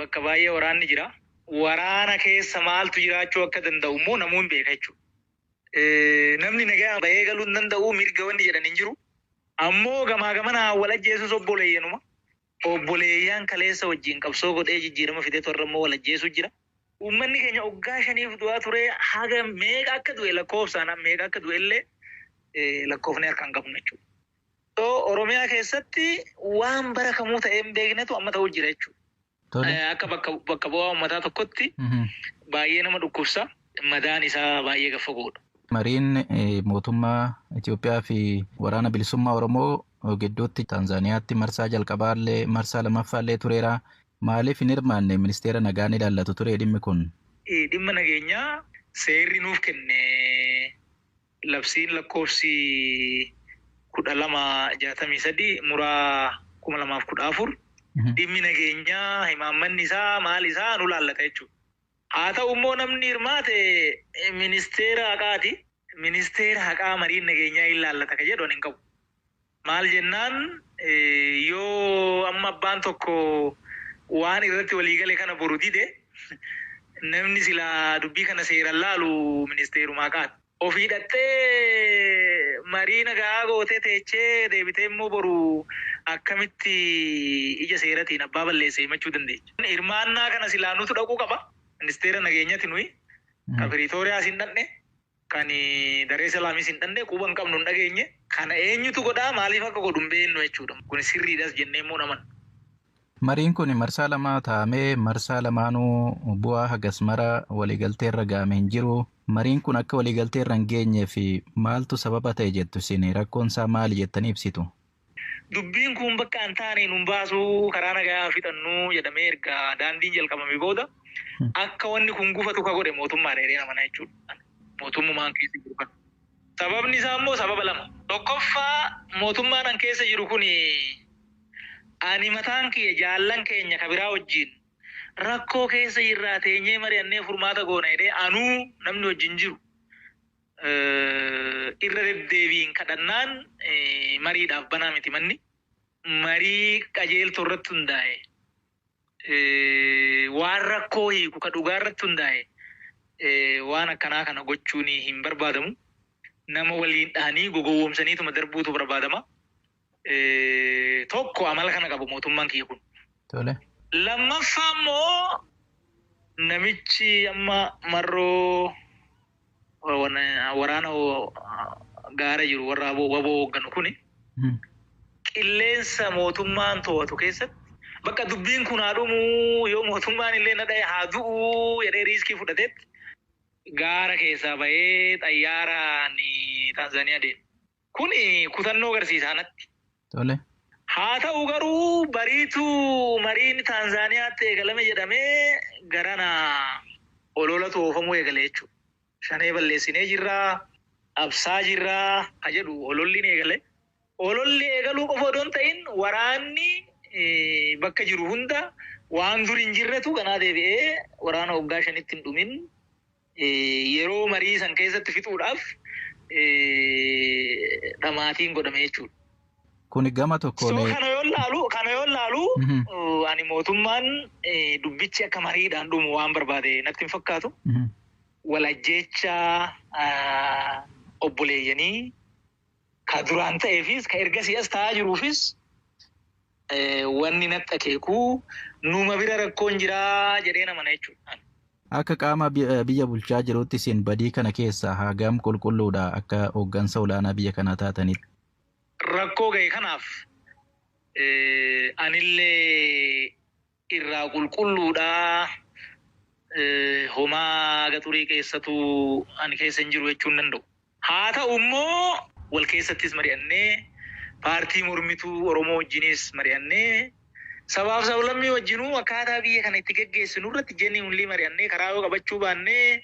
bakka baay'ee waraanni jira. Waraana keessa maaltu jiraachuu akka danda'u immoo namuun beeka jechuudha. Namni nagaa bahee galuu hin danda'u mirga wanni jedhan hin jiru. Ammoo gamaa gamanaa wal ajjeesus obboleeyyanuma. Obboleeyyan kaleessa wajjin qabsoo godhee jijjiirama fidee torra immoo wal ajjeesu jira. Uummanni keenya waggaa 5 du'aa ture haga meeqa akka du'e lakkoofsaan meeqa akka du'e illee lakkoofnee harkaan qabnu jechuudha. Oromiyaa keessatti waan bara kamuu ta'ee hin beeknetu amma ta'uu jira jechuudha. Akka bakka bu'aa uummataa tokkotti baay'ee nama dhukkubsa. Madaan isaa baay'ee gaffagoodha. Mariin mootummaa Itoophiyaa fi waraana bilisummaa Oromoo gidduutti Taanzaaniyaatti marsaa jalqabaallee marsaa lammaffaallee tureera. Maaliif hin hirmaanne ministeera nagaan ilaallatu ture dhimmi kun? Dhimma nageenyaa seerri nuuf kenne labsiin lakkoofsi 1263 muraa 2014 dhimmi nageenyaa himaammanni isaa maal isaa nu laallata jechuudha. Haa ta'u immoo namni hirmaate ministeera haqaati. Ministeera haqaa mariin nageenyaa ilaallata ka jedhu hin qabu. Maal jennaan yoo amma abbaan tokko waan irratti waliigale kana boru dide namni silaa dubbii kana seeraan laalu ministeeruma haqaati. Ofii dhattee marii nagaa gootee teechee deebitee immoo boru akkamitti ija seeratiin abbaa balleessee himachuu dandeecha. Hirmaannaa kana silaa nutu dhaquu qaba. Ministeera nageenyaati nuyi kan Piriitooriyaas hin dhanne kan Daree Salaamis hin dhanne quba hin qabnu hin dhageenye kana eenyutu godhaa maaliif akka godhu hin beeknu jechuudha. Kun sirriidhas jennee immoo naman. Mariin kun marsaa lama taa'amee marsaa lamaanuu bu'aa hagas mara waliigalteerra gaame hin jiru. Mariin kun akka waliigalteerra hin geenyee fi maaltu sababa ta'e jettu isin rakkoon isaa maali jettanii ibsitu? Dubbiin kun bakka hin taane nun baasuu karaa nagaa fixannuu jedhamee erga daandiin jalqabame booda akka wanni kun gufatu ka godhe mootummaa dheeree namanaa jechuudha. Mootummaan keessa jiru kan. Sababni isaa immoo sababa lama. Tokkoffaa mootummaan an keessa jiru kun ani mataan kiyya jaallan keenya kabiraa wajjin rakkoo keessa jirraa teenyee mari'annee furmaata goona jedhee anuu namni wajjin jiru irra deddeebiin kadhannaan mariidhaaf banaa miti manni. Marii qajeeltoo irratti hundaa'e. Waan rakkoo hiiku ka dhugaa irratti hundaa'e waan akkanaa kana gochuun hin barbaadamu. Nama waliin dhahanii gogowwoomsaniituma darbuutu barbaadama. Tokko amala kana qabu mootummaan kiyya kun. Lammaffaa immoo namichi amma marroo waraana gaara jiru warra waboo hoogganu kuni qilleensa mootummaan to'atu keessatti bakka dubbiin kun haa dhumu yoo mootummaan illee na dha'e haa du'u jedhee riiskii fudhatetti gaara keessaa bahee xayyaaraan Taanzaaniyaa deema. Kuni kutannoo agarsiisa natti. Haa ta'u garuu bariituu mariin Taanzaaniyaatti eegalame jedhamee garana ololatu oofamuu eegale jechuudha. Shanee balleessinee jirraa, absaa jirraa ha jedhu ololliin eegale. Ololli eegaluu qofa odoo hin ta'in waraanni bakka jiru hunda waan dur hin jirretu kanaa deebi'ee waraana waggaa 5 hin dhumin yeroo marii san keessatti fixuudhaaf dhamaatiin godhame jechuudha. Kun gama tokkoon kana yoo laalu ani mootummaan dubbichi akka mariidhaan dhumu waan barbaade natti hin fakkaatu. Walajjecha obboleeyyanii ka duraan ta'eefis ka ergasii as ta'aa jiruufis wanni natti akeeku numa bira rakkoon jiraa jedhee namana jechuudha. Akka qaama biyya bulchaa jirutti isin badii kana keessaa hagam qulqulluudha akka hooggansa olaanaa biyya kanaa taatanitti. Rakkoo ga'e kanaaf anillee irraa qulqulluudha. Homaa gaxurii keessatu ani keessa hin jiru jechuun danda'u. Haa ta'u immoo wal keessattis mari'annee paartii mormituu Oromoo wajjinis mari'annee sabaaf sablammii wajjinuu akkaataa biyya kana itti geggeessinu irratti jenni hulii mari'annee karaa yoo qabachuu baannee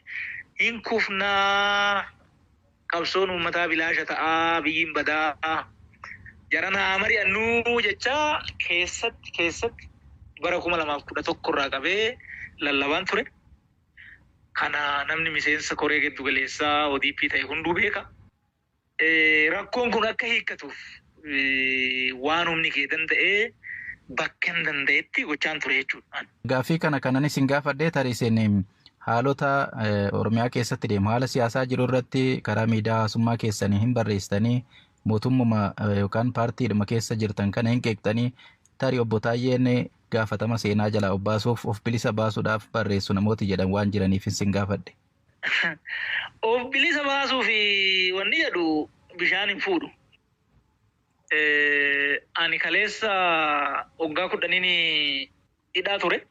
hin kufnaa qabsoon uummataa bilaasha ta'aa biyyiin badaa jaranaa mari'annuu jecha keessatti bara 2011 irraa qabee lallabaan ture. Kana namni miseensa koree giddu galeessaa ODP ta'e hunduu beeka. Rakkoon kun akka hiikkatuuf waan humni kee danda'ee bakka hin danda'etti gochaan ture jechuudha. Gaaffii kana kanan isin gaafadhee tarii isin haalota Oromiyaa keessatti deemu haala siyaasaa jiru irratti karaa miidiyaa hawaasummaa keessanii hin barreessitanii mootummuma yookaan paartiidhuma keessa jirtan kana hin qeeqxanii tarii obbo Taayyeen gaafatama seenaa jalaa obbaasuuf of bilisa baasuudhaaf barreessu namooti jedhan waan jiraniif isin gaafadhe. Of bilisa baasuu fi wanni jedhu bishaan hin fuudhu. Ani kaleessa waggaa 10 hidhaa ture.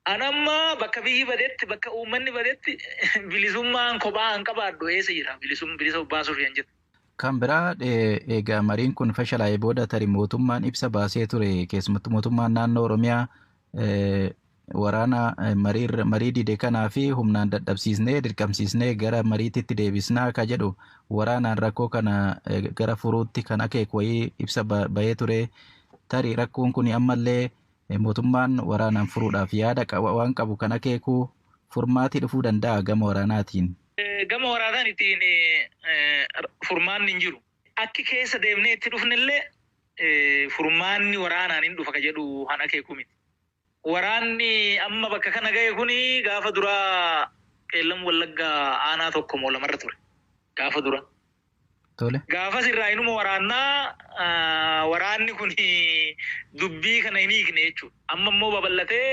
Anamma bakka biyyi badetti bakka uummanni badetti bilisummaan kophaa hin qabaadhu eessa jira bilisa baasuuf hin jiru. Kan biraa egaa mariin kun fashalaa'ee booda tarii mootummaan ibsa baasee ture keessumattuu mootummaan naannoo Oromiyaa waraana marii dide kanaa fi humnaan dadhabsiisnee dirqamsiisnee gara mariititti deebisnaa ka jedhu waraanaan rakkoo kana gara furuutti kan akeeku wayii ibsa bahee ture tarii rakkoon kun ammallee mootummaan waraanaan furuudhaaf yaada waan qabu kan akeeku furmaatii dhufuu danda'a gama waraanaatiin. Gama waraanaan ittiin furmaanni hin jiru. Akki keessa deemnee itti dhufnillee furmaanni waraanaan hin dhufa ka jedhu han akeeku miti. Waraanni amma bakka kana ga'e kuni gaafa duraa qeellam wallaggaa aanaa tokko moo lamarra ture. Gaafa dura. Tole. Gaafa sirraa inuma waraannaa waraanni kuni dubbii kana hin hiikne jechuudha. Amma immoo babal'atee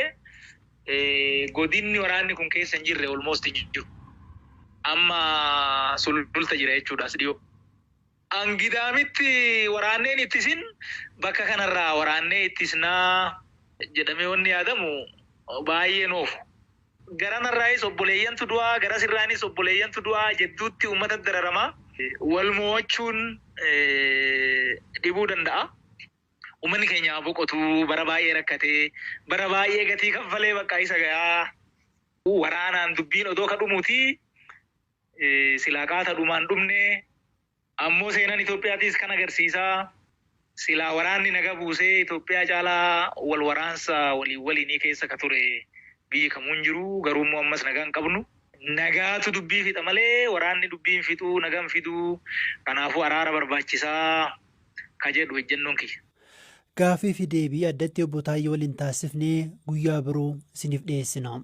godinni waraanni kun keessa hin jirre almost hin jiru. Amma sululta jira jechuudha as dhiyoo. Angidaamitti waraanneen ittisin bakka kanarraa waraannee ittisnaa jedhamee wanni yaadamu baay'ee noofu. Gara narraayis obboleeyyantu du'aa, gara sirraanis obboleeyyantu du'aa jedduutti uummata dararamaa wal mo'achuun dhibuu danda'a. Uummanni keenya boqotuu bara baay'ee rakkatee bara baay'ee gatii kaffalee bakka isa gayaa waraanaan dubbiin odoo ka dhumuuti silaa qaata dhumaan dhumne ammoo seenaan Itoophiyaatis kan agarsiisaa. Silaa waraanni naga buusee Itoophiyaa caalaa wal waraansa waliinii keessa ka ture biyyi kamuun jiru garuu immoo ammas nagaan qabnu. Nagaatu dubbii fixa malee waraanni dubbiin fixuu nagaan fiduu kanaafuu araara barbaachisaa ka jedhu ejjennoon kiyya. Gaaffii fi deebii addatti obbo Taayyee waliin taasifnee guyyaa biroo isiniif dhiyeessina.